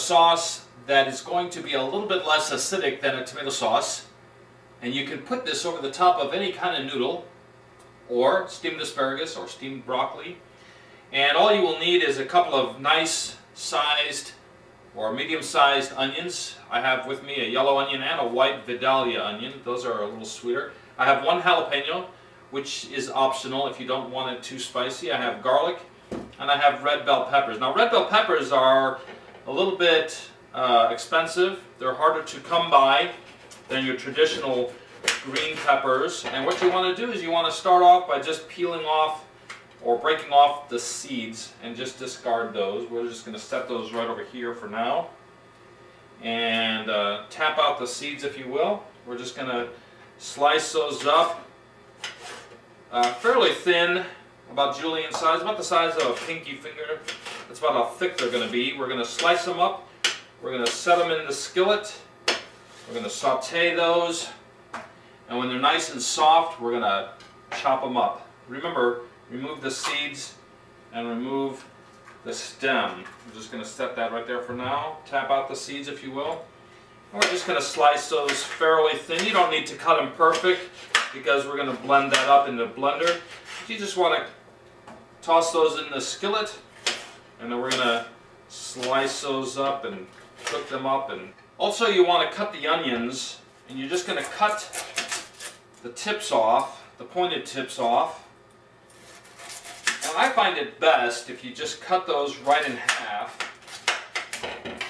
sauce that is going to be a little bit less acidic than a tomato sauce. And you can put this over the top of any kind of noodle, or steamed asparagus, or steamed broccoli. And all you will need is a couple of nice sized or medium-sized onions. I have with me a yellow onion and a white Vidalia onion. Those are a little sweeter. I have one jalapeno, which is optional if you don't want it too spicy. I have garlic, and I have red bell peppers. Now, red bell peppers are a little bit expensive. They're harder to come by than your traditional green peppers. And what you want to do is you want to start off by just peeling off or breaking off the seeds and just discard those. We're just going to set those right over here for now. And tap out the seeds, if you will. We're just going to slice those up fairly thin, about julienne size, about the size of a pinky finger. That's about how thick they're going to be. We're going to slice them up. We're going to set them in the skillet. We're going to saute those. And when they're nice and soft, we're going to chop them up. Remember, remove the seeds and remove the stem. I'm just going to set that right there for now. Tap out the seeds, if you will. And we're just going to slice those fairly thin. You don't need to cut them perfect because we're going to blend that up in the blender. You just want to toss those in the skillet, and then we're going to slice those up and cook them up. And also, you want to cut the onions, and you're just going to cut the tips off, the pointed tips off. And I find it best if you just cut those right in half,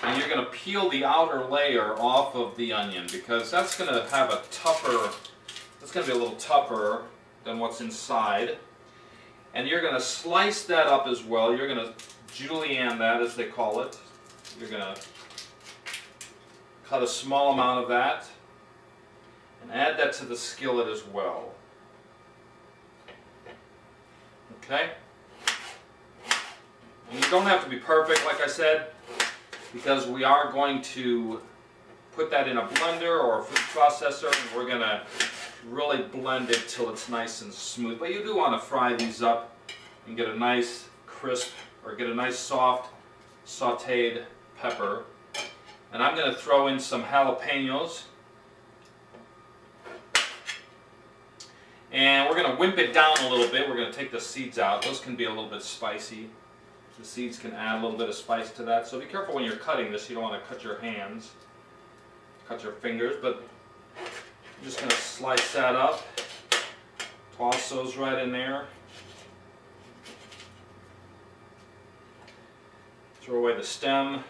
and you're going to peel the outer layer off of the onion, because that's going to have a tougher, that's going to be a little tougher than what's inside. And you're going to slice that up as well. You're going to julienne that, as they call it. You're going to cut a small amount of that and add that to the skillet as well. Okay? And you don't have to be perfect, like I said, because we are going to put that in a blender or a food processor, and we're going to really blend it till it's nice and smooth. But you do want to fry these up and get a nice crisp, or get a nice soft sauteed pepper. And I'm going to throw in some jalapenos. And we're going to wimp it down a little bit. We're going to take the seeds out. Those can be a little bit spicy. The seeds can add a little bit of spice to that. So be careful when you're cutting this. You don't want to cut your hands, cut your fingers. But I'm just going to slice that up. Toss those right in there. Throw away the stem.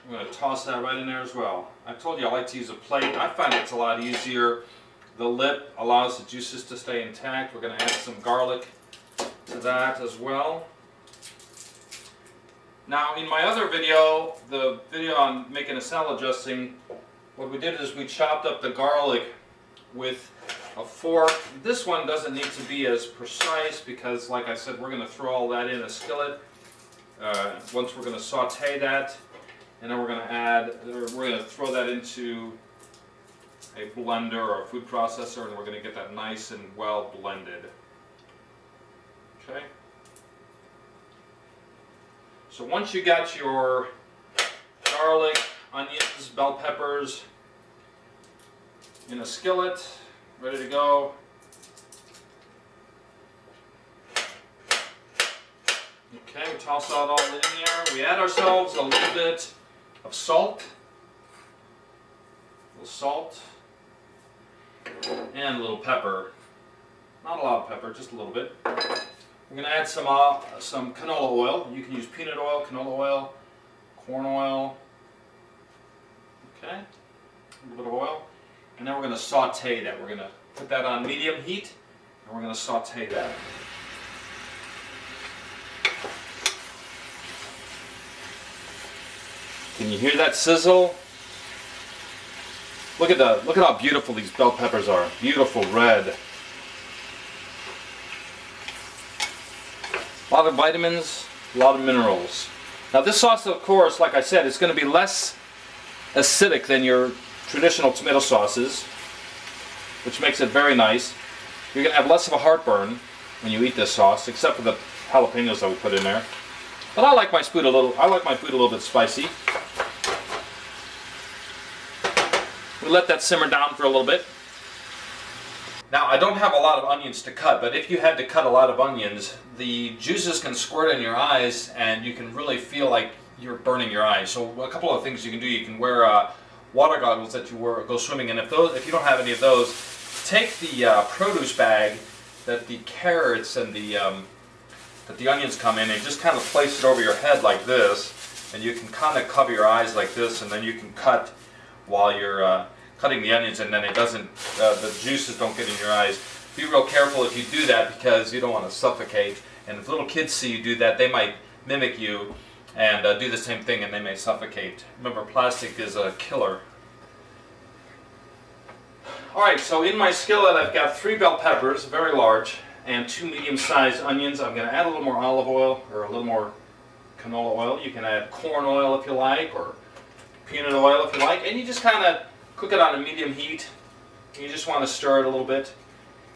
I'm going to toss that right in there as well. I told you I like to use a plate. I find it's a lot easier. The lip allows the juices to stay intact. We're going to add some garlic to that as well. Now, in my other video, the video on making a salad dressing, what we did is we chopped up the garlic with a fork. This one doesn't need to be as precise because, like I said, we're going to throw all that in a skillet. Once we're going to saute that, and then we're going to throw that into a blender or a food processor, and we're going to get that nice and well blended. Okay? So once you got your garlic, onions, bell peppers in a skillet, ready to go, okay, we toss that all in there. We add ourselves a little bit of salt, and a little pepper. Not a lot of pepper, just a little bit. We're going to add some canola oil. You can use peanut oil, canola oil, corn oil. Okay, a little bit of oil. And then we're going to saute that. We're going to put that on medium heat, and we're going to saute that. Can you hear that sizzle? Look at how beautiful these bell peppers are. Beautiful red. A lot of vitamins, a lot of minerals. Now this sauce, of course, like I said, is going to be less acidic than your traditional tomato sauces, which makes it very nice. You're going to have less of a heartburn when you eat this sauce, except for the jalapenos that we put in there. But I like my food a little bit spicy. We let that simmer down for a little bit. Now, I don't have a lot of onions to cut, but if you had to cut a lot of onions, the juices can squirt in your eyes and you can really feel like you're burning your eyes. So a couple of things you can do: you can wear water goggles that you go swimming in. If you don't have any of those, take the produce bag that the carrots and that the onions come in, and just kind of place it over your head like this, and you can kind of cover your eyes like this, and then you can cut while you're cutting the onions, and then it doesn't, the juices don't get in your eyes. Be real careful if you do that, because you don't want to suffocate, and if little kids see you do that, they might mimic you and do the same thing, and they may suffocate. Remember, plastic is a killer. Alright, so in my skillet I've got 3 bell peppers, very large, and 2 medium-sized onions. I'm going to add a little more olive oil, or a little more canola oil. You can add corn oil if you like, or peanut oil if you like, and you just kind of cook it on a medium heat. You just want to stir it a little bit,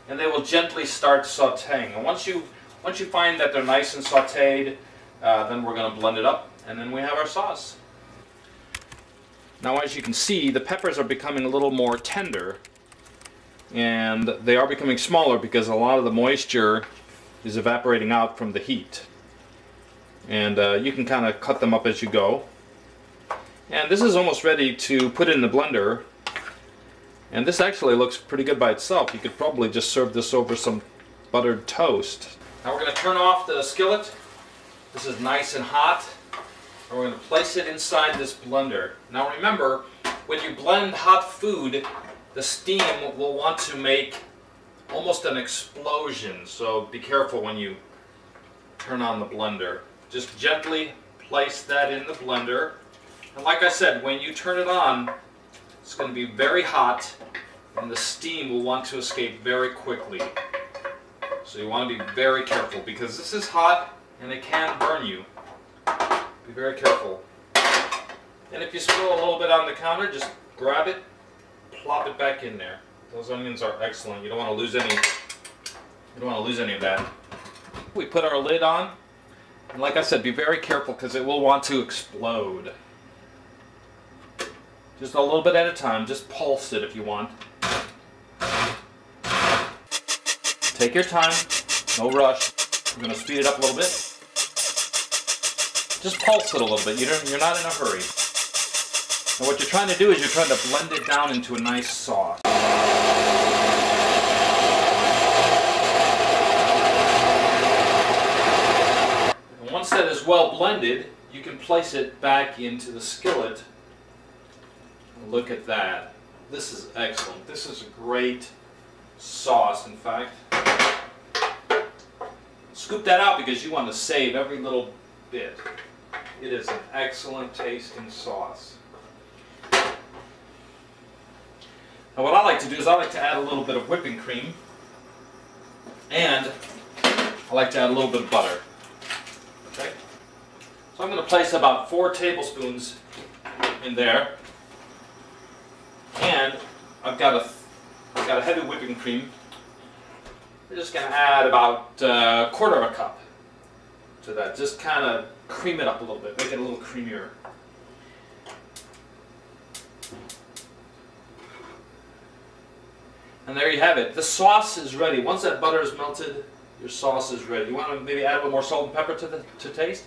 and they will gently start sauteing. And once you find that they're nice and sauteed, then we're going to blend it up, and then we have our sauce. Now, as you can see, the peppers are becoming a little more tender, and they are becoming smaller because a lot of the moisture is evaporating out from the heat. And you can kind of cut them up as you go. And this is almost ready to put in the blender. And this actually looks pretty good by itself. You could probably just serve this over some buttered toast. Now we're going to turn off the skillet. This is nice and hot. And we're going to place it inside this blender. Now remember, when you blend hot food, the steam will want to make almost an explosion. So be careful when you turn on the blender. Just gently place that in the blender. And like I said, when you turn it on, it's going to be very hot, and the steam will want to escape very quickly. So you want to be very careful, because this is hot and it can burn you. Be very careful. And if you spill a little bit on the counter, just grab it, plop it back in there. Those onions are excellent. You don't want to lose any. You don't want to lose any of that. We put our lid on, and like I said, be very careful, because it will want to explode. Just a little bit at a time. Just pulse it if you want. Take your time. No rush. We're going to speed it up a little bit. Just pulse it a little bit. You're not in a hurry. And what you're trying to do is you're trying to blend it down into a nice sauce. And once that is well blended, you can place it back into the skillet. Look at that. This is excellent. This is a great sauce, in fact. Scoop that out because you want to save every little bit. It is an excellent tasting sauce. Now what I like to do is I like to add a little bit of whipping cream, and I like to add a little bit of butter. Okay? So I'm going to place about 4 tablespoons in there. And I've got a heavy whipping cream. We're just going to add about a quarter of a cup to that. Just kind of cream it up a little bit, make it a little creamier. And there you have it. The sauce is ready. Once that butter is melted, your sauce is ready. You want to maybe add a little more salt and pepper to taste?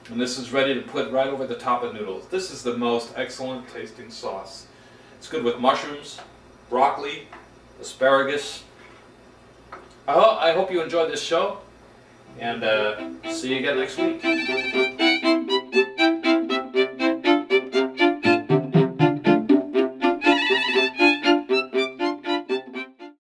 And this is ready to put right over the top of noodles. This is the most excellent tasting sauce. It's good with mushrooms, broccoli, asparagus. I hope you enjoyed this show, and see you again next week.